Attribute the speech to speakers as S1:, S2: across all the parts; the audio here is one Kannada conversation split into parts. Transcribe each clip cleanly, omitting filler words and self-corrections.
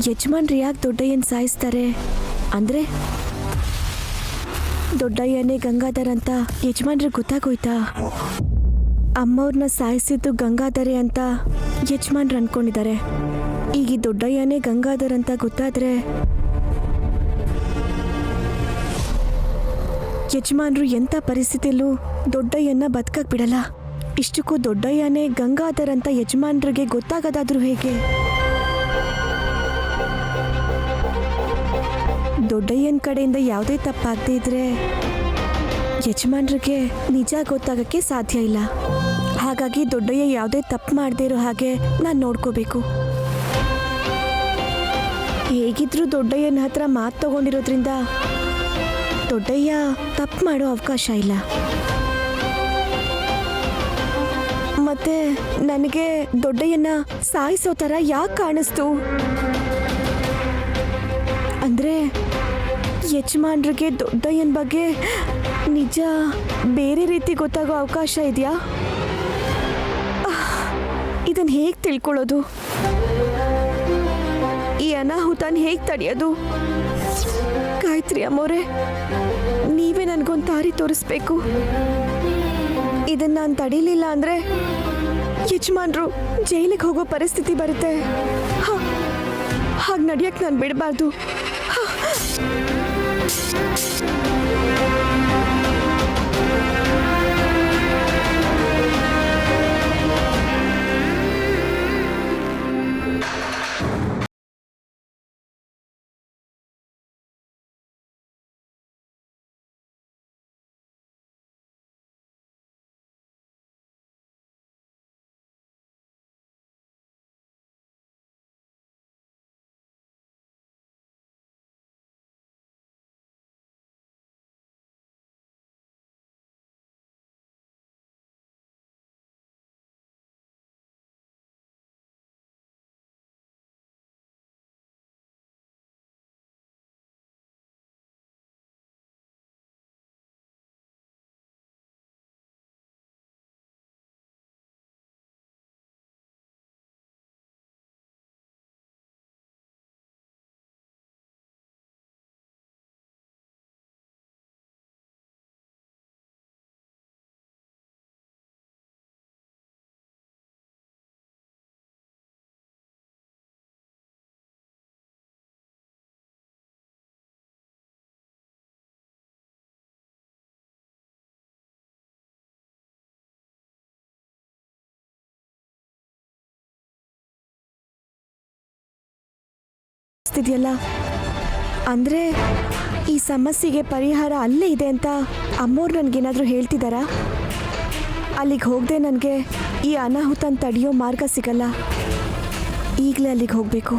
S1: ಯಜಮಾನ್ರು ಯಾಕೆ ದೊಡ್ಡಯ್ಯನ್ ಸಾಯಿಸ್ತಾರೆ ಅಂದ್ರೆ ದೊಡ್ಡಯ್ಯನೇ ಗಂಗಾಧರ್ ಅಂತ ಯಜಮಾನ್ರಿಗೆ ಗೊತ್ತಾಗೋಯ್ತಾ? ಅಮ್ಮವ್ರನ್ನ ಸಾಯಿಸಿದ್ದು ಗಂಗಾಧರೆ ಅಂತ ಯಜಮಾನ್ರು ಅನ್ಕೊಂಡಿದ್ದಾರೆ. ಈಗ ಈ ದೊಡ್ಡಯ್ಯನೇ ಗಂಗಾಧರ್ ಅಂತ ಗೊತ್ತಾದ್ರೆ ಯಜಮಾನ್ರು ಎಂಥ ಪರಿಸ್ಥಿತಿಯಲ್ಲೂ ದೊಡ್ಡಯ್ಯನ್ನ ಬದುಕಕ್ ಬಿಡಲ್ಲ. ಇಷ್ಟಕ್ಕೂ ದೊಡ್ಡಯ್ಯನೇ ಗಂಗಾಧರ್ ಅಂತ ಯಜಮಾನ್ರಿಗೆ ಗೊತ್ತಾಗದಾದ್ರೂ ಹೇಗೆ? ದೊಡ್ಡಯ್ಯನ ಕಡೆಯಿಂದ ಯಾವುದೇ ತಪ್ಪಾಗದೇ ಇದ್ರೆ ಯಜಮಾನ್ರಿಗೆ ನಿಜ ಗೊತ್ತಾಗಕ್ಕೆ ಸಾಧ್ಯ ಇಲ್ಲ. ಹಾಗಾಗಿ ದೊಡ್ಡಯ್ಯ ಯಾವುದೇ ತಪ್ಪು ಮಾಡದೇ ಇರೋ ಹಾಗೆ ನಾನು ನೋಡ್ಕೋಬೇಕು. ಹೇಗಿದ್ರೂ ದೊಡ್ಡಯ್ಯನ ಹತ್ರ ಮಾತು ತಗೊಂಡಿರೋದ್ರಿಂದ ದೊಡ್ಡಯ್ಯ ತಪ್ಪು ಮಾಡೋ ಅವಕಾಶ ಇಲ್ಲ. ಮತ್ತೆ ನನಗೆ ದೊಡ್ಡಯ್ಯನ ಸಾಯಿಸೋ ಥರ ಯಾಕೆ ಕಾಣಿಸ್ತು ಅಂದ್ರೆ ಯಜಮಾನ್ರಿಗೆ ದೊಡ್ಡಯ್ಯನ ಬಗ್ಗೆ ನಿಜ ಬೇರೆ ರೀತಿ ಗೊತ್ತಾಗೋ ಅವಕಾಶ ಇದೆಯಾ? ಇದನ್ನು ಹೇಗೆ ತಿಳ್ಕೊಳ್ಳೋದು? ಈ ಅನಾಹುತನ ಹೇಗೆ ತಡೆಯೋದು? ಗಾಯತ್ರಿ ಅಮ್ಮೋರೆ, ನೀವೇ ನನಗೊಂದು ದಾರಿ ತೋರಿಸ್ಬೇಕು. ಇದನ್ನ ನಾನು ತಡೀಲಿಲ್ಲ ಅಂದ್ರೆ ಯಜಮಾನ್ರು ಜೈಲಿಗೆ ಹೋಗೋ ಪರಿಸ್ಥಿತಿ ಬರುತ್ತೆ. ಹಾಗೆ ನಡೆಯಕ್ಕೆ ನಾನು ಬಿಡಬಾರ್ದು. ಇದೆಯಲ್ಲ ಅಂದ್ರೆ ಈ ಸಮಸ್ಯೆಗೆ ಪರಿಹಾರ ಅಲ್ಲೇ ಇದೆ ಅಂತ ಅಮ್ಮೋರು ನನಗೇನಾದರೂ ಹೇಳ್ತಿದ್ದಾರಾ? ಅಲ್ಲಿಗೆ ಹೋಗದೆ ನನಗೆ ಈ ಅನಾಹುತನ ತಡೆಯೋ ಮಾರ್ಗ ಸಿಗಲ್ಲ. ಈಗಲೇ ಅಲ್ಲಿಗೆ ಹೋಗಬೇಕು.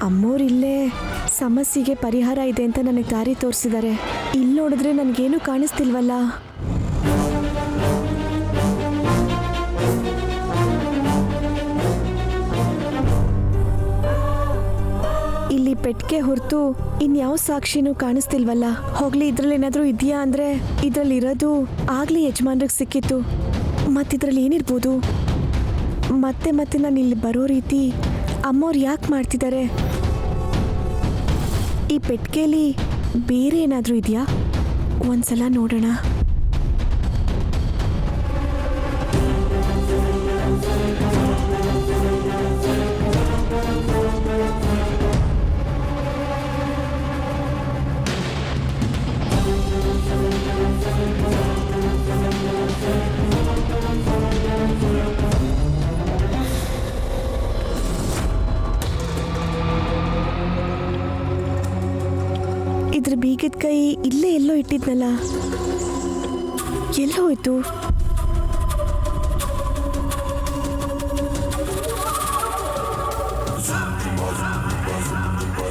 S1: ಅಮ್ಮೋರಿಲ್ಲೇ ಸಮಸ್ಯೆಗೆ ಪರಿಹಾರ ಇದೆ ಅಂತ ನನಗೆ ದಾರಿ ತೋರಿಸಿದ್ದಾರೆ. ಇಲ್ಲಿ ನೋಡಿದ್ರೆ ನನಗೇನು ಕಾಣಿಸ್ತಿಲ್ವಲ್ಲ. ಇಲ್ಲಿ ಪೆಟ್ಟಿಗೆ ಹೊರತು ಇನ್ಯಾವ ಸಾಕ್ಷಿನೂ ಕಾಣಿಸ್ತಿಲ್ವಲ್ಲ. ಹೋಗ್ಲಿ, ಇದ್ರಲ್ಲಿ ಏನಾದರೂ ಇದೆಯಾ ಅಂದ್ರೆ ಇದ್ರಲ್ಲಿ ಇರೋದು ಆಗ್ಲೇ ಯಜಮಾನ್ರಿಗೆ ಸಿಕ್ಕಿತ್ತು. ಮತ್ತಿದ್ರಲ್ಲಿ ಏನಿರ್ಬೋದು? ಮತ್ತೆ ಮತ್ತೆ ನಾನು ಇಲ್ಲಿ ಬರೋ ರೀತಿ ಅಮ್ಮೋರು ಯಾಕೆ ಮಾಡ್ತಿದ್ದಾರೆ? ಈ ಪೆಟ್ಟಿಗೆಯಲ್ಲಿ ಬೇರೆ ಏನಾದರೂ ಇದೆಯಾ? ಒಂದ್ಸಲ ನೋಡೋಣ. ಇದ್ರ ಬೀಗದ ಕೈ ಇಲ್ಲೇ ಎಲ್ಲೋ ಇಟ್ಟಿದ್ನಲ್ಲ, ಎಲ್ಲೋಯ್ತು?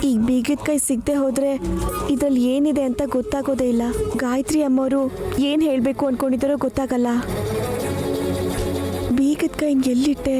S1: ಈಗ ಬೀಗದ ಕೈ ಸಿಗದೆ ಹೋದ್ರೆ ಇದ್ರಲ್ಲಿ ಏನಿದೆ ಅಂತ ಗೊತ್ತಾಗೋದೇ ಇಲ್ಲ. ಗಾಯತ್ರಿ ಅಮ್ಮವರು ಏನ್ ಹೇಳ್ಬೇಕು ಅನ್ಕೊಂಡಿದ್ದಾರೋ ಗೊತ್ತಾಗಲ್ಲ. ಬೀಗದ ಕೈ ಎಲ್ಲಿಟ್ಟೆ?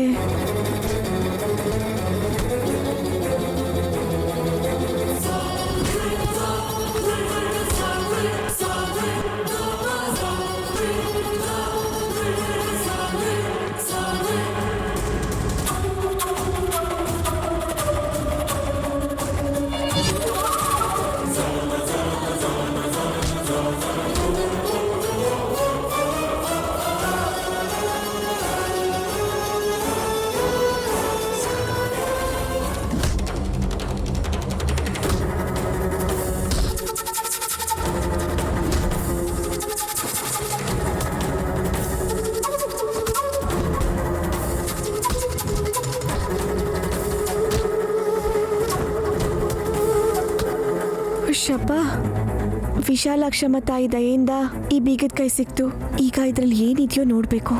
S1: ಶಬ್ಬ, ವಿಶಾಲಾಕ್ಷಮ್ಮ ತಾಯಿ ದಯೆಯಿಂದ ಈ ಬೀಗದ ಕೈ ಸಿಕ್ತು. ಈಗ ಇದ್ರಲ್ಲಿ ಏನಿದೆಯೋ ನೋಡ್ಬೇಕು.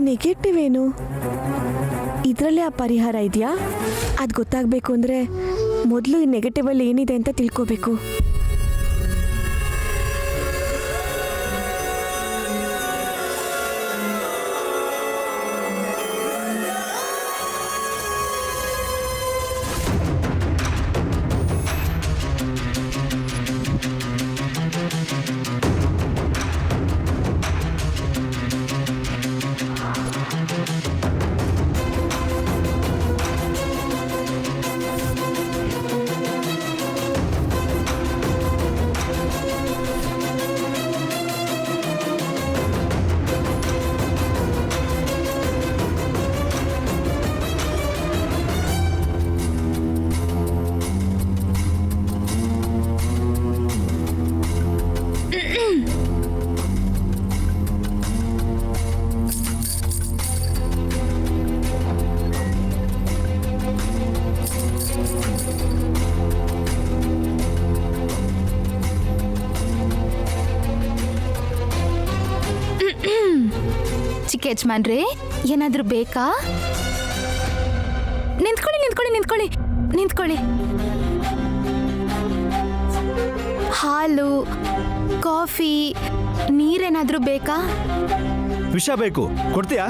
S1: ನೆಗೆಟಿವ್ ಏನು? ಇದರಲ್ಲೇ ಆ ಪರಿಹಾರ ಇದೆಯಾ? ಅದು ಗೊತ್ತಾಗಬೇಕು ಅಂದರೆ ಮೊದಲು ಈ ನೆಗೆಟಿವಲ್ಲಿ ಏನಿದೆ ಅಂತ ತಿಳ್ಕೋಬೇಕು.
S2: ಯಜಮಾನ್ರೆ, ಏನಾದ್ರೂ ಬೇಕಾ? ನಿಂತ್ಕೊಳ್ಳಿ ನಿಂತ್ಕೊಳ್ಳಿ ನಿಂತ್ಕೊಳ್ಳಿ ನಿಂತ್ಕೊಳ್ಳಿ. ಹಾಲು, ಕಾಫಿ, ನೀರೇನಾದ್ರೂ ಬೇಕಾ?
S3: ವಿಷ ಬೇಕು, ಕೊಡ್ತೀಯಾ?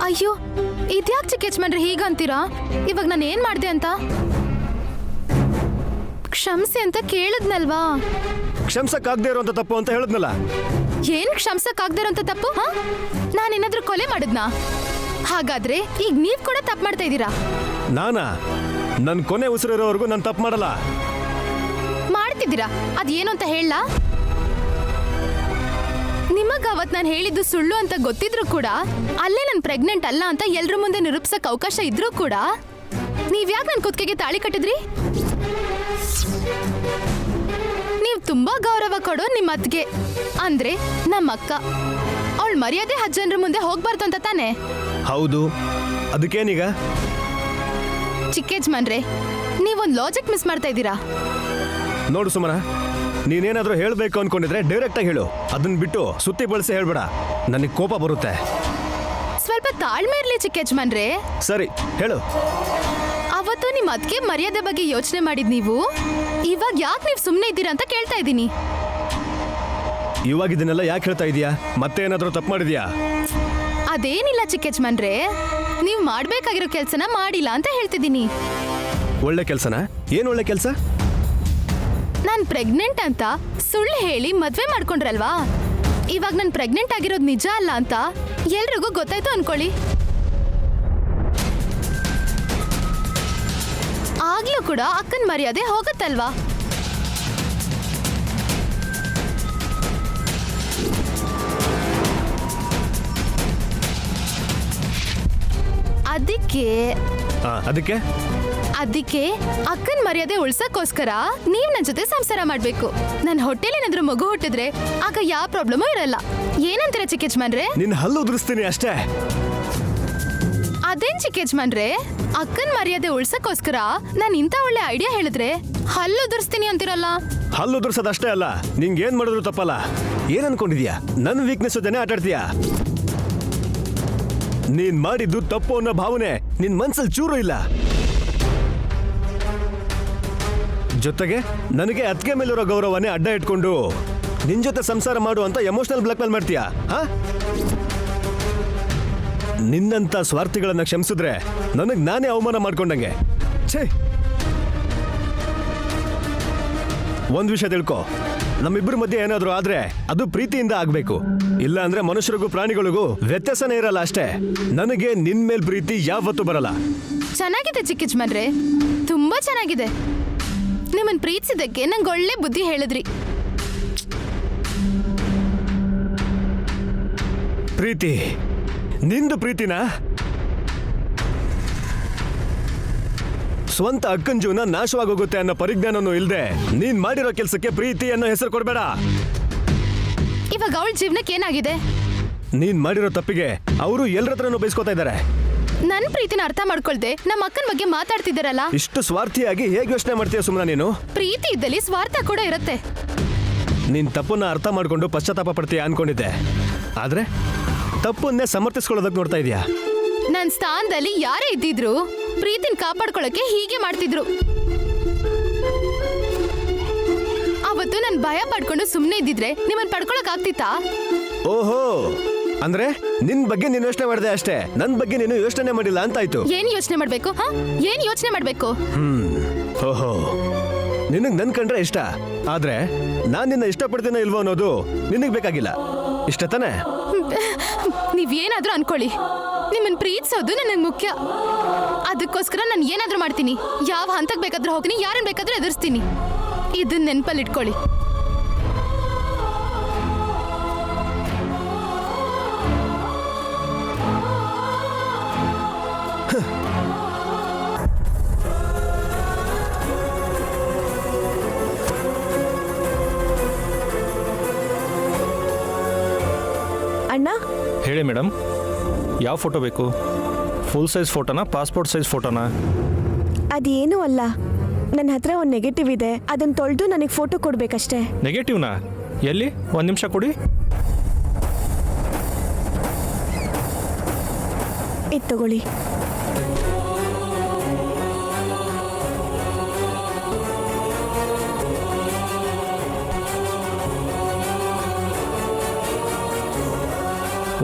S2: ಅಯ್ಯೋ, ಇದ್ಯಾಕೆ ಚಿಕ್ಕ ಯಜಮಾನ್ರೆ ಹೀಗಂತೀರಾ? ಇವಾಗ ನಾನು ಏನ್ ಮಾಡ್ದೆ ಅಂತ? ಕ್ಷಮಿಸಿ ಅಂತ ಕೇಳಿದ್ನಲ್ವಾ?
S3: ಕ್ಷಮಿಸಕ್ಕಾಗದೇ ಇರೋಂಥ ತಪ್ಪು ಅಂತ ಹೇಳಿದ್ನಲ್ಲ.
S2: ಏನ್ ಕ್ಷಮಿಸಕ್ಕಾಗದೇ ಇರೋಂಥ ತಪ್ಪು? ನಾನೇನಾದ್ರೂ ಕೊಲೆ ಮಾಡಿದ್ನಾ? ಹಾಗಾದ್ರೆ ಈಗ ನೀವ್ ಕೂಡ ತಪ್ಪು ಮಾಡ್ತಾ ಇದ್ದೀರಾ.
S3: ನಾನಾ? ನನ್ ಕೊನೆ ಉಸಿರಿರೋವರೆಗೂ ನಾನು ತಪ್ಪು ಮಾಡಲ್ಲ.
S2: ಮಾಡ್ತಿದ್ದೀರಾ? ಅದೇನು ಅಂತ ಹೇಳ? ನಿಮಗ ಅವತ್ ನಾನು ಹೇಳಿದ್ದು ಸುಳ್ಳು ಅಂತ ಗೊತ್ತಿದ್ರು ಕೂಡ, ಅಲ್ಲೇ ನಾನು ಪ್ರೆಗ್ನೆಂಟ್ ಅಲ್ಲ ಅಂತ ಎಲ್ರ ಮುಂದೆ ನಿರೂಪಿಸಕ್ ಅವಕಾಶ ಇದ್ರೂ ಕೂಡ ನೀವ್ಯಾಕೆ ನನ್ನ ಕುತ್ತಿಗೆಗೆ ತಾಳಿ ಕಟ್ಟಿದ್ರಿ? ನೀವು ತುಂಬಾ ಗೌರವ ಕೊಡೋ ನಿಮ್ಮ ಅತ್ತಿಗೆ ಅಂದ್ರೆ ನಮ್ಮ ಅಕ್ಕ. ಅವಳ ಮರ್ಯಾದೆ 10 ಜನರ ಮುಂದೆ ಹೋಗ್ಬಾರ್ದು ಅಂತ ತಾನೆ?
S3: ಹೌದು, ಅದಕ್ಕೇನೀಗ?
S2: ಚಿಕ್ಕ ಯಜಮಾನ್ರೆ, ನೀವೊಂದು ಲಾಜಿಕ್ ಮಿಸ್ ಮಾಡ್ತಾ ಇದ್ದೀರಾ.
S3: ನೋಡು ಸುಮನ, ನೀನೇನಾದ್ರೂ ಹೇಳ್ಬೇಕು ಅನ್ಕೊಂಡಿದ್ರೆ ಡೈರೆಕ್ಟ್ ಆಗಿ ಹೇಳು. ಅದನ್ನ ಬಿಟ್ಟು ಸುತ್ತಿ ಬಳಸಿ ಹೇಳ್ಬೇಡ, ನನಗೆ ಕೋಪ ಬರುತ್ತೆ.
S2: ಸ್ವಲ್ಪ ತಾಳ್ಮೆ ಇರ್ಲಿ ಚಿಕ್ಕ ಯಜಮಾನ್ರೆ.
S3: ಸರಿ ಹೇಳು.
S2: ಅವತ್ತು ನಿಮ್ಮ ಅತ್ತಿಗೆ ಮರ್ಯಾದೆ ಬಗ್ಗೆ ಯೋಚನೆ ಮಾಡಿದ್ ನೀವು, ಇವಾಗ ಯಾಕೆ ನೀವು ಸುಮ್ಮನೆ ಇದ್ದೀರಾ ಅಂತ ಕೇಳ್ತಾ ಇದ್ದೀನಿ.
S3: ಇವಾಗ ಇದನ್ನೆಲ್ಲ ಯಾಕೆ ಹೇಳ್ತಾ ಇದೀಯಾ? ಮತ್ತೆ ಏನಾದ್ರೂ ತಪ್ಪು ಮಾಡಿದ್ಯಾ?
S2: ಅದೇನಿಲ್ಲ ಚಿಕ್ಕ ಯಜಮಾನ್ರೆ, ನೀವ್ ಮಾಡ್ಬೇಕಾಗಿರೋ ಕೆಲ್ಸನ ಮಾಡಿಲ್ಲ ಅಂತ ಹೇಳ್ತಿದ್ದೀನಿ.
S3: ಒಳ್ಳೆ ಕೆಲ್ಸನ? ಏನ್ ಒಳ್ಳೆ ಕೆಲ್ಸ?
S2: ನಾನ್ ಪ್ರೆಗ್ನೆಂಟ್ ಅಂತ ಸುಳ್ಳು ಹೇಳಿ ಮದ್ವೆ ಮಾಡ್ಕೊಂಡ್ರಲ್ವಾ, ಇವಾಗ ನಾನ್ ಪ್ರೆಗ್ನೆಂಟ್ ಆಗಿರೋದು ನಿಜ ಅಲ್ಲ ಅಂತ ಎಲ್ರಿಗೂ ಗೊತ್ತಾಯ್ತು ಅನ್ಕೊಳ್ಳಿ. ಆಗ್ಲೂ ಕೂಡ ಅಕ್ಕನ್ ಮರ್ಯಾದೆ ಹೋಗತ್ತಲ್ವಾ?
S3: ಅದಕ್ಕೆ
S2: ಅದಕ್ಕೆ ಅಕ್ಕನ್ ಮರ್ಯಾದೆ ಉಳ್ಸಕ್ಕೋಸ್ಕರ ನೀವ್ ನನ್ ಜೊತೆ ಸಂಸಾರ ಮಾಡ್ಬೇಕು. ನನ್ ಹೊಟ್ಟೆಲಿ ಏನಾದ್ರೂ ಮಗು ಹುಟ್ಟಿದ್ರೆ ಆಗ ಯಾವ ಪ್ರಾಬ್ಲಮೂ ಇರಲ್ಲ. ಏನಂತೀರ ಚಿಕ್ಕ ಯಜಮಾನ್ರೆ?
S3: ನಿನ್ನ ಹಲ್ಲು ಉದುರಿಸ್ತೀನಿ ಅಷ್ಟೇ.
S2: ಅದೇನ್ ಚಿಕ್ಕ ಯಜಮಾನ್ರೆ, ಅಕ್ಕನ್ ಮರ್ಯಾದೆ ಉಳ್ಸಕ್ಕೋಸ್ಕರ ನಾನ್ ಇಂಥ ಒಳ್ಳೆ ಐಡಿಯಾ ಹೇಳಿದ್ರೆ ಹಲ್ಲು ಉದುರಿಸ್ತೀನಿ ಅಂತಿರಲ್ಲ.
S3: ಹಲ್ಲು ಉದುರ್ಸೋದಷ್ಟೇ ಅಲ್ಲ, ನಿಂಗೆ ಏನ್ ಮಾಡಿದ್ರು ತಪ್ಪಲ್ಲ. ಏನ್ ಅನ್ಕೊಂಡಿದ್ಯಾ? ನನ್ನ ವೀಕ್ನೆಸ್ ಜೊತೆ ಆಟಾಡ್ತೀಯಾ? ನೀನ್ ಮಾಡಿದ್ದು ತಪ್ಪು ಅನ್ನೋ ಭಾವನೆ ನಿನ್ ಮನ್ಸಲ್ಲಿ ಚೂರು ಇಲ್ಲ. ಜೊತೆಗೆ ನನಗೆ ಅತ್ತಿಗೆ ಮೇಲಿರೋ ಗೌರವನೇ ಅಡ್ಡ ಇಟ್ಕೊಂಡು ನಿನ್ ಜೊತೆ ಸಂಸಾರ ಮಾಡು ಅಂತ ಎಮೋಷನಲ್ ಬ್ಲಾಕ್ ಮೇಲ್ ಮಾಡ್ತೀಯಾ? ನಿನ್ನಂತ ಸ್ವಾರ್ಥಿಗಳನ್ನ ಕ್ಷಮಿಸಿದ್ರೆ ನನಗ್ ನಾನೇ ಅವಮಾನ ಮಾಡ್ಕೊಂಡಂಗೆ. ಛೇ, ಒಂದ್ ವಿಷಯ ತಿಳ್ಕೊ, ನಮ್ಮಿಬ್ಬರ ಮಧ್ಯೆ ಏನಾದ್ರೂ ಆದ್ರೆ ಅದು ಪ್ರೀತಿಯಿಂದ ಆಗ್ಬೇಕು. ಇಲ್ಲ ಅಂದ್ರೆ ಮನುಷ್ಯರಿಗೂ ಪ್ರಾಣಿಗಳಿಗೂ ವ್ಯತ್ಯಾಸನೇ ಇರಲ್ಲ ಅಷ್ಟೇ. ನನಗೆ ನಿನ್ ಮೇಲ್ ಪ್ರೀತಿ ಯಾವತ್ತೂ ಬರಲ್ಲ.
S2: ಚೆನ್ನಾಗಿದೆ ಚಿಕ್ಕ ಯಜಮಾನ್ರೆ, ತುಂಬಾ ಚೆನ್ನಾಗಿದೆ. ನಿಮ್ಮನ್ ಪ್ರೀತಿಸಿದ್ದಕ್ಕೆ ನಂಗೆ ಒಳ್ಳೆ ಬುದ್ಧಿ ಹೇಳಿದ್ರಿ.
S3: ಪ್ರೀತಿ ನಿಂದು ಪ್ರೀತಿನ? ಸ್ವಂತ ಅಕ್ಕನ ಜೀವನ ನಾಶವಾಗೋಗುತ್ತೆ ಅನ್ನೋ ಪರಿಜ್ಞಾನನೂ ಇಲ್ದೆ ನೀನ್ ಮಾಡಿರೋ ಕೆಲ್ಸಕ್ಕೆ ಪ್ರೀತಿ ಅನ್ನೋ ಹೆಸರು ಕೊಡ್ಬೇಡ.
S2: ಇವಾಗ ಅವಳ ಜೀವನಕ್ಕೆ ಏನಾಗಿದೆ?
S3: ನೀನ್ ಮಾಡಿರೋ ತಪ್ಪಿಗೆ ಅವರು ಎಲ್ಲರ ಹತ್ರನೂ ಬೈಸ್ಕೊತಾ ಇದ್ದಾರೆ.
S2: ನನ್ ಪ್ರೀತಿನ ಅರ್ಥ ಮಾಡ್ಕೊಳ್ದೆ ನಮ್ಮ ಅಕ್ಕನ ಬಗ್ಗೆ ಮಾತಾಡ್ತಿದ್ದಾರಲ್ಲ.
S3: ಇಷ್ಟು ಸ್ವಾರ್ಥಿಯಾಗಿ ಹೇಗೆ ಯೋಚನೆ ಮಾಡ್ತೀಯ ಸುಮ್ನ ನೀನು?
S2: ಪ್ರೀತಿ ಇದ್ದಲ್ಲಿ ಸ್ವಾರ್ಥ ಕೂಡ ಇರುತ್ತೆ.
S3: ನೀನ್ ತಪ್ಪನ್ನ ಅರ್ಥ ಮಾಡ್ಕೊಂಡು ಪಶ್ಚಾತ್ತಾಪ ಪಡ್ತೀಯ ಅನ್ಕೊಂಡಿದ್ದೆ, ಆದ್ರೆ ತಪ್ಪನ್ನೇ ಸಮರ್ಥಿಸ್ಕೊಳ್ಳೋದಕ್ಕೆ ನೋಡ್ತಾ ಇದೀಯಾ.
S2: ನನ್ ಸ್ಥಾನದಲ್ಲಿ ಯಾರೇ ಇದ್ದಿದ್ರು ಪ್ರೀತಿನ ಕಾಪಾಡ್ಕೊಳಕ್ಕೆ ಹೀಗೆ ಮಾಡ್ತಿದ್ರು. ಅವತ್ತು ನನ್ ಭಯ ಪಡ್ಕೊಂಡು ಸುಮ್ನೆ ಇದ್ದಿದ್ರೆ ನಿಮ್ಮನ್ ಪಡ್ಕೊಳಕ್ ಆಗ್ತಿತ್ತಾ?
S3: ಓಹೋ, ಅಂದ್ರೆ ನಿನ್ ಬಗ್ಗೆ ನೀನು ಯೋಚನೆ ಮಾಡಿದೆ ಅಷ್ಟೇ, ನನ್ ಬಗ್ಗೆ ನೀನು ಯೋಚನೆ ಮಾಡಿಲ್ಲ ಅಂತಾಯ್ತು.
S2: ಏನ್ ಯೋಚನೆ ಮಾಡ್ಬೇಕು? ಏನ್ ಯೋಚನೆ ಮಾಡ್ಬೇಕು?
S3: ಓಹೋ, ನಿನಗ್ ನನ್ ಕಂಡ್ರೆ ಇಷ್ಟ, ಆದ್ರೆ ನಾನ್ ನಿನ್ನ ಇಷ್ಟಪಡ್ತೀನೋ ಇಲ್ವೋ ಅನ್ನೋದು ನಿನಗ್ ಬೇಕಾಗಿಲ್ಲ. ಇಷ್ಟ ತಾನೆ?
S2: ನೀವೇನಾದ್ರೂ ಅನ್ಕೊಳ್ಳಿ, ನಿಮ್ಮನ್ ಪ್ರೀತಿಸೋದು ನನಗ್ ಮುಖ್ಯ. ಅದಕ್ಕೋಸ್ಕರ ನಾನು ಏನಾದ್ರೂ ಮಾಡ್ತೀನಿ. ಯಾವ ಹಂತಕ್ ಬೇಕಾದ್ರೂ ಹೋಗ್ತೀನಿ, ಯಾರನ್ನ ಬೇಕಾದ್ರೂ ಎದುರಿಸ್ತೀನಿ. ಇದನ್ನ ನೆನ್ಪಲ್ಲಿ ಇಟ್ಕೊಳ್ಳಿ.
S1: ಅಣ್ಣ,
S4: ಹೇಳಿ ಮೇಡಮ್, ಯಾವ ಫೋಟೋ ಬೇಕು? ಫುಲ್ ಸೈಜ್ ಫೋಟೋನಾ, ಪಾಸ್ಪೋರ್ಟ್ ಸೈಜ್ ಫೋಟೋನಾ?
S1: ಅದೇನೂ ಅಲ್ಲ, ನನ್ನ ಹತ್ರ ಒಂದು ನೆಗೆಟಿವ್ ಇದೆ, ಅದನ್ನ ತೊಳೆದು ನನಗೆ ಫೋಟೋ ಕೊಡ್ಬೇಕಷ್ಟೇ.
S4: ನೆಗೆಟಿವ್ನಾ? ಎಲ್ಲಿ? ಒಂದು ನಿಮಿಷ ಕೊಡಿ.
S1: ಇದು ತಗೊಳ್ಳಿ.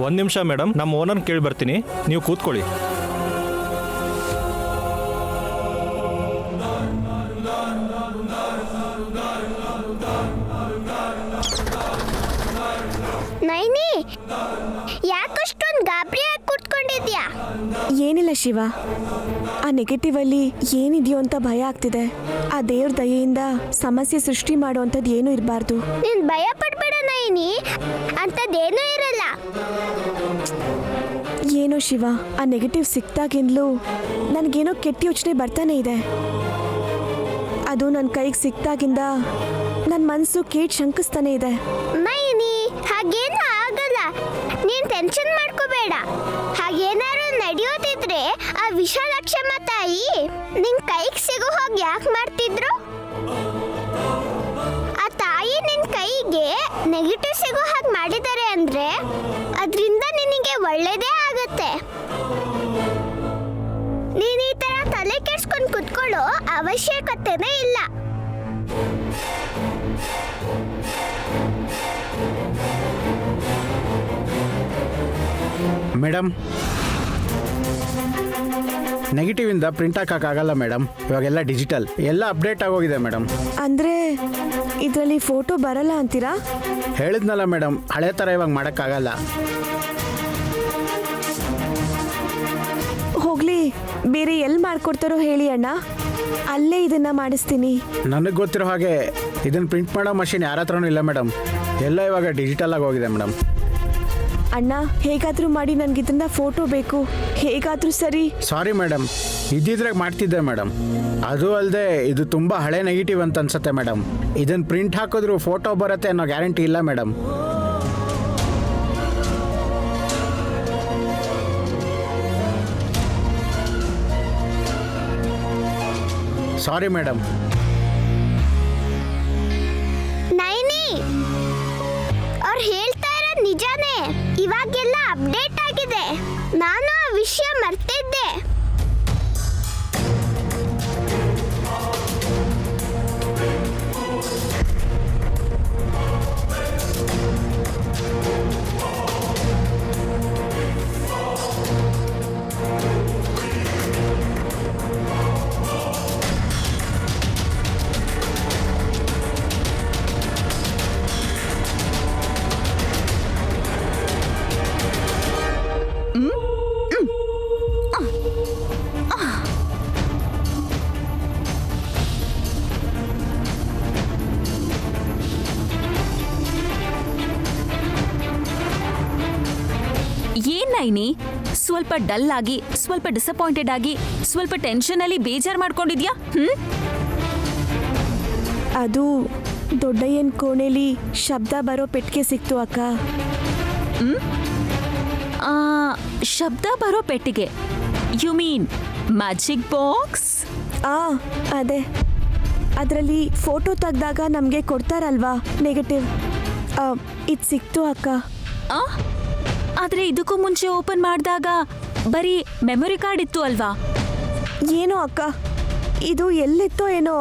S4: ಒಂದು ನಿಮಿಷ ಮೇಡಮ್, ನಮ್ಮ ಓನರ್ನ ಕೇಳಿ ಬರ್ತೀನಿ, ನೀವು ಕೂತ್ಕೊಳ್ಳಿ.
S5: ನೈನಿ, ಯಾಕಷ್ಟೊಂದು ಗಾಬರಿಯಾಗಿ ಕೂತ್ಕೊಂಡಿದ್ಯಾ?
S1: ಏನಿಲ್ಲ ಶಿವ, ಆ ನೆಗೆಟಿವ್ ಅಲ್ಲಿ ಏನಿದೆಯೋ ಅಂತ ಭಯ ಆಗ್ತಿದೆ. ಆ ದೇವ್ರ ದಯೆಯಿಂದ ಸಮಸ್ಯೆ ಸೃಷ್ಟಿ ಮಾಡುವಂಥದ್ದು ಏನೂ ಇರಬಾರ್ದು.
S5: ನೀನ್ ಭಯ ಪಡ್ಬೇಡ ನೈನಿ, ಅಂಥದ್ದೇನೂ ಇರಲ್ಲ.
S1: ಏನೋ ಶಿವ, ಆ ನೆಗೆಟಿವ್ ಸಿಕ್ತಾಗಿಂದಲೂ ನನಗೇನೋ ಕೆಟ್ಟ ಯೋಚನೆ ಬರ್ತಾನೆ ಇದೆ. ಅದು ನನ್ನ ಕೈಗೆ ಸಿಕ್ತಾಗಿಂದ ನನ್ನ ಮನಸ್ಸು ಕೇಟ್ ಶಂಕಿಸ್ತಾನೆ ಇದೆ.
S5: ನೈನಿ, ಹಾಗೇನೂ ಆಗಲ್ಲ, ನೀನ್ ಟೆನ್ಷನ್ ಮಾಡ್ಕೋಬೇಡ. ಹಾಗೇನಾದ್ರು ನಡೆಯೋದಿದ್ರೆ ಆ ವಿಶಾಲಕ್ಷಮ್ಮ ತಾಯಿ ನಿನ್ ಕೈಗೆ ಸಿಗೋ ಹೋಗಿ ಯಾಕೆ ಮಾಡ್ತಿದ್ರು? ಆ ತಾಯಿ ನಿನ್ ಕೈಗೆ ನೆಗೆಟಿವ್ ಸಿಗೋ ಹಾಗೆ ಮಾಡಿದ್ದಾರೆ ಅಂದ್ರೆ ಅದರಿಂದ ನಿನಗೆ ಒಳ್ಳೇದೇ ಆಗತ್ತೆ. ನೀನ್ ಈ ತರ ತಲೆ ಕೆಡ್ಸ್ಕೊಂಡು ಕುತ್ಕೊಳ್ಳೋ ಅವಶ್ಯಕತೆನೇ ಇಲ್ಲ.
S6: ಮೇಡಮ್, ನೆಗೆಟಿವಿಂದ ಪ್ರಿಂಟ್ ಹಾಕೋಕ್ಕಾಗಲ್ಲ ಮೇಡಮ್. ಇವಾಗೆಲ್ಲ ಡಿಜಿಟಲ್, ಎಲ್ಲ ಅಪ್ಡೇಟ್ ಆಗೋಗಿದೆ ಮೇಡಮ್.
S1: ಅಂದ್ರೆ ಇದರಲ್ಲಿ ಫೋಟೋ ಬರಲ್ಲ ಅಂತೀರಾ?
S6: ಹೇಳಿದ್ನಲ್ಲ ಮೇಡಮ್, ಹಳೆ ಥರ ಇವಾಗ ಮಾಡೋಕ್ಕಾಗಲ್ಲ.
S1: ಹೋಗ್ಲಿ, ಬೇರೆ ಎಲ್ಲಿ ಮಾಡ್ಕೊಡ್ತಾರೋ ಹೇಳಿ ಅಣ್ಣ, ಅಲ್ಲೇ ಇದನ್ನ ಮಾಡಿಸ್ತೀನಿ.
S6: ನನಗೆ ಗೊತ್ತಿರೋ ಹಾಗೆ ಇದನ್ನು ಪ್ರಿಂಟ್ ಮಾಡೋ ಮಷಿನ್ ಯಾರ ಹತ್ರನೂ ಇಲ್ಲ ಮೇಡಮ್. ಎಲ್ಲ ಇವಾಗ ಡಿಜಿಟಲ್ ಆಗಿ ಹೋಗಿದೆ ಮೇಡಮ್.
S1: ಅಣ್ಣ, ಹೇಗಾದ್ರೂ ಮಾಡಿ ನನ್ಗೆ ಇದನ್ನ ಫೋಟೋ ಬೇಕು, ಹೇಗಾದ್ರೂ ಸರಿ.
S6: ಸಾರಿ ಮೇಡಮ್, ಇದ್ದಿದ್ರೆ ಮಾಡ್ತಿದ್ದೆ ಮೇಡಮ್. ಅದು ಅಲ್ಲದೆ ಇದು ತುಂಬ ಹಳೆ ನೆಗೆಟಿವ್ ಅಂತ ಅನ್ಸುತ್ತೆ ಮೇಡಮ್. ಇದನ್ನು ಪ್ರಿಂಟ್ ಹಾಕಿದ್ರು ಫೋಟೋ ಬರುತ್ತೆ ಅನ್ನೋ ಗ್ಯಾರಂಟಿ ಇಲ್ಲ ಮೇಡಮ್. Sorry madam.
S5: ನೈನಿ, ಅವ್ರು ಹೇಳ್ತಾ ಇರೋದು ನಿಜಾನೇ. ಇವಾಗೆಲ್ಲ ಅಪ್ಡೇಟ್ ಆಗಿದೆ. ನಾನು ಆ ವಿಷಯ ಮರ್ತಿದ್ದೆ.
S7: ಏನ್ ನೈನಿ, ಸ್ವಲ್ಪ ಡಲ್ ಆಗಿ, ಸ್ವಲ್ಪ ಡಿಸಪಾಯಿಂಟೆಡ್ ಆಗಿ, ಸ್ವಲ್ಪ ಟೆನ್ಷನ್ ಅಲ್ಲಿ ಬೇಜಾರ್ ಮಾಡ್ಕೊಂಡಿದ್ಯಾ?
S1: ಅದು ದೊಡ್ಡಯ್ಯನ್ ಕೋಣೆಲಿ ಶಬ್ದ ಬರೋ ಪೆಟ್ಟಿಗೆ ಸಿಕ್ತು ಅಕ್ಕ.
S7: ಆ, ಶಬ್ದ ಬರೋ ಪೆಟ್ಟಿಗೆ, ಯು ಮೀನ್ ಮ್ಯಾಜಿಕ್ ಬಾಕ್ಸ್?
S1: ಅದೇ, ಅದರಲ್ಲಿ ಫೋಟೋ ತೆಗ್ದಾಗ ನಮಗೆ ಕೊಡ್ತಾರಲ್ವಾ ನೆಗೆಟಿವ್, ಇದು ಸಿಕ್ತು ಅಕ್ಕ.
S7: ಆದ್ರೆ ಇದಕ್ಕೂ ಮುಂಚೆ ಓಪನ್ ಮಾಡಿದಾಗ ಬರೀ ಮೆಮೊರಿ ಕಾರ್ಡ್ ಇತ್ತು ಅಲ್ವಾ?
S1: ಏನೋ ಅಕ್ಕ, ಇದು ಎಲ್ಲಿತ್ತೋ ಏನೋ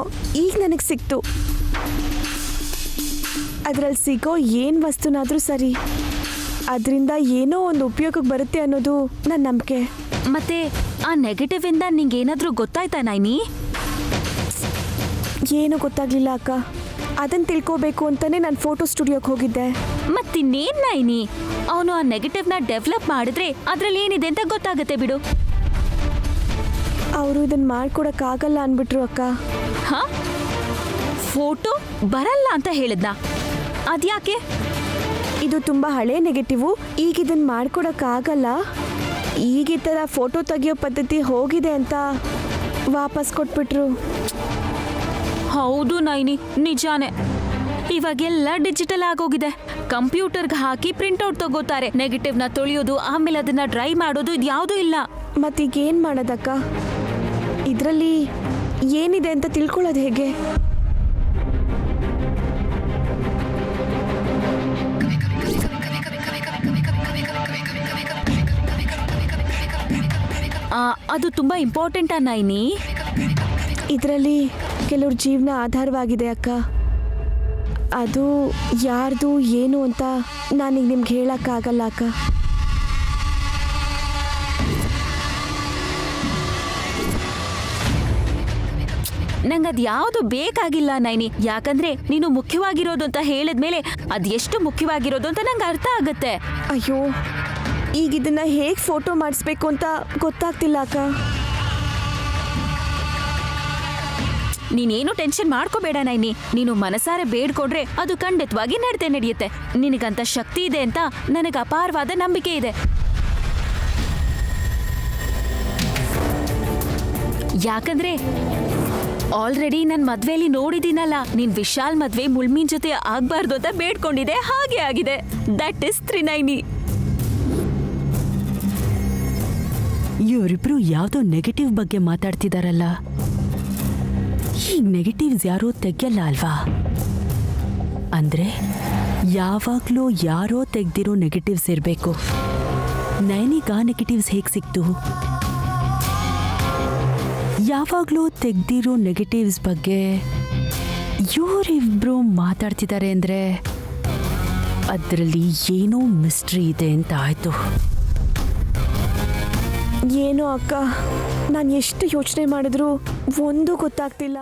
S1: ಈಗ ನನಗೆ ಸಿಕ್ತು. ಅದರಲ್ಲಿ ಸಿಗೋ ಏನು ವಸ್ತುನಾದರೂ ಸರಿ, ಅದರಿಂದ ಏನೋ ಒಂದು ಉಪಯೋಗಕ್ಕೆ ಬರುತ್ತೆ ಅನ್ನೋದು ನನ್ನ ನಂಬಿಕೆ.
S7: ಮತ್ತೆ ಆ ನೆಗೆಟಿವ್ ಇಂದ ನಿಂಗೇನಾದ್ರೂ ಗೊತ್ತಾಯ್ತಾ ನೈನಿ?
S1: ಏನೂ ಗೊತ್ತಾಗ್ಲಿಲ್ಲ ಅಕ್ಕ. ಅದನ್ನು ತಿಳ್ಕೋಬೇಕು ಅಂತಾನೆ ನಾನು ಫೋಟೋ ಸ್ಟುಡಿಯೋಗೆ ಹೋಗಿದ್ದೆ.
S7: ಮತ್ತಿನ್ನೇನ್ ನೈನಿ, ಅವನು ಆ ನೆಗೆಟಿವ್ನ ಡೆವಲಪ್ ಮಾಡಿದ್ರೆ ಅದ್ರಲ್ಲಿ ಏನಿದೆ ಅಂತ ಗೊತ್ತಾಗುತ್ತೆ ಬಿಡು.
S1: ಅವರು ಇದನ್ನು ಮಾಡ್ಕೊಡಕ್ಕಾಗಲ್ಲ ಅಂದ್ಬಿಟ್ರು ಅಕ್ಕ.
S7: ಹಾ, ಫೋಟೋ ಬರಲ್ಲ ಅಂತ ಹೇಳಿದ್ನಾ? ಅದ್ಯಾಕೆ?
S1: ಇದು ತುಂಬ ಹಳೆ ನೆಗೆಟಿವು, ಈಗ ಇದನ್ನು ಮಾಡ್ಕೊಡಕ್ಕಾಗಲ್ಲ, ಈಗ ಈ ಥರ ಫೋಟೋ ತೆಗಿಯೋ ಪದ್ಧತಿ ಹೋಗಿದೆ ಅಂತ ವಾಪಸ್ ಕೊಟ್ಬಿಟ್ರು.
S7: ಹೌದು ನೈನಿ, ನಿಜಾನೇ. ಇವಾಗೆಲ್ಲ ಡಿಜಿಟಲ್ ಆಗೋಗಿದೆ. ಕಂಪ್ಯೂಟರ್ಗೆ ಹಾಕಿ ಪ್ರಿಂಟ್ಔಟ್ ತಗೋತಾರೆ. ನೆಗೆಟಿವ್ನ ತೊಳೆಯೋದು, ಆಮೇಲೆ ಅದನ್ನ ಡ್ರೈ ಮಾಡೋದು, ಇದ್ಯಾವುದೂ ಇಲ್ಲ.
S1: ಮತ್ತೀಗ ಏನು ಮಾಡೋದಕ್ಕ? ಇದರಲ್ಲಿ ಏನಿದೆ ಅಂತ ತಿಳ್ಕೊಳ್ಳೋದು ಹೇಗೆ?
S7: ಅದು ತುಂಬಾ ಇಂಪಾರ್ಟೆಂಟಾ ನೈನಿ?
S1: ಇದರಲ್ಲಿ ಕೆಲವ್ರ ಜೀವನ ಆಧಾರವಾಗಿದೆ ಅಕ್ಕ. ಅದು ಯಾರ್ದು ಏನು ಅಂತ ನಾನೀಗ ನಿಮ್ಗೆ ಹೇಳಕ್ಕಾಗಲ್ಲ ಅಕ್ಕ.
S7: ನಂಗೆ ಅದು ಯಾವುದು ಬೇಕಾಗಿಲ್ಲ ನೈನಿ, ಯಾಕಂದ್ರೆ ನೀನು ಮುಖ್ಯವಾಗಿರೋದು ಅಂತ ಹೇಳಿದ್ಮೇಲೆ ಅದು ಎಷ್ಟು ಮುಖ್ಯವಾಗಿರೋದು ಅಂತ ನಂಗೆ ಅರ್ಥ ಆಗುತ್ತೆ.
S1: ಅಯ್ಯೋ, ಈಗ ಇದನ್ನ ಹೇಗೆ ಫೋಟೋ ಮಾಡಿಸ್ಬೇಕು ಅಂತ ಗೊತ್ತಾಗ್ತಿಲ್ಲ ಅಕ್ಕ.
S7: ನೀನೇನು ಟೆನ್ಷನ್ ಮಾಡ್ಕೋಬೇಡ ನೈನಿ. ನೀನು ಮನಸಾರೆ ಬೇಡ್ಕೊಂಡ್ರೆ ಅದು ಖಂಡಿತವಾಗಿ ನಡೆಯುತ್ತೆ. ನಿನಗಂತ ಶಕ್ತಿ ಇದೆ ಅಂತ ನನಗೆ ಅಪಾರವಾದ ನಂಬಿಕೆ ಇದೆ. ಯಾಕಂದ್ರೆ ಆಲ್ರೆಡಿ ನನ್ನ ಮದ್ವೆಲಿ ನೋಡಿದ್ದೀನಲ್ಲ, ನೀನ್ ವಿಶಾಲ್ ಮದ್ವೆ ಮುಳ್ಮೀನ್ ಜೊತೆ ಆಗ್ಬಾರ್ದು ಅಂತ ಬೇಡ್ಕೊಂಡಿದೆ, ಹಾಗೆ ಆಗಿದೆ. ದಟ್ ಇಸ್ ತ್ರಿನೈನಿ.
S8: ಇವರಿಬ್ರು ಯಾವುದೋ ನೆಗೆಟಿವ್ ಬಗ್ಗೆ ಮಾತಾಡ್ತಿದಾರಲ್ಲ. ಈಗ ನೆಗೆಟಿವ್ಸ್ ಯಾರೂ ತೆಗ್ಯಲ್ಲ ಅಲ್ವಾ? ಅಂದ್ರೆ ಯಾವಾಗ್ಲೂ ಯಾರೋ ತೆಗ್ದಿರೋ ನೆಗೆಟಿವ್ಸ್ ಇರಬೇಕು. ನೈನಿಗ ನೆಗೆಟಿವ್ಸ್ ಹೇಗೆ ಸಿಕ್ತು? ಯಾವಾಗ್ಲೂ ತೆಗ್ದಿರೋ ನೆಗೆಟಿವ್ಸ್ ಬಗ್ಗೆ ಇವರಿಬ್ರು ಮಾತಾಡ್ತಿದ್ದಾರೆ ಅಂದ್ರೆ ಅದರಲ್ಲಿ ಏನೋ ಮಿಸ್ಟ್ರಿ ಇದೆ ಅಂತ ಆಯ್ತು.
S1: ಏನೋ ಅಕ್ಕ, ನಾನು ಎಷ್ಟು ಯೋಚನೆ ಮಾಡಿದ್ರು ಒಂದೂ ಗೊತ್ತಾಗ್ತಿಲ್ಲ.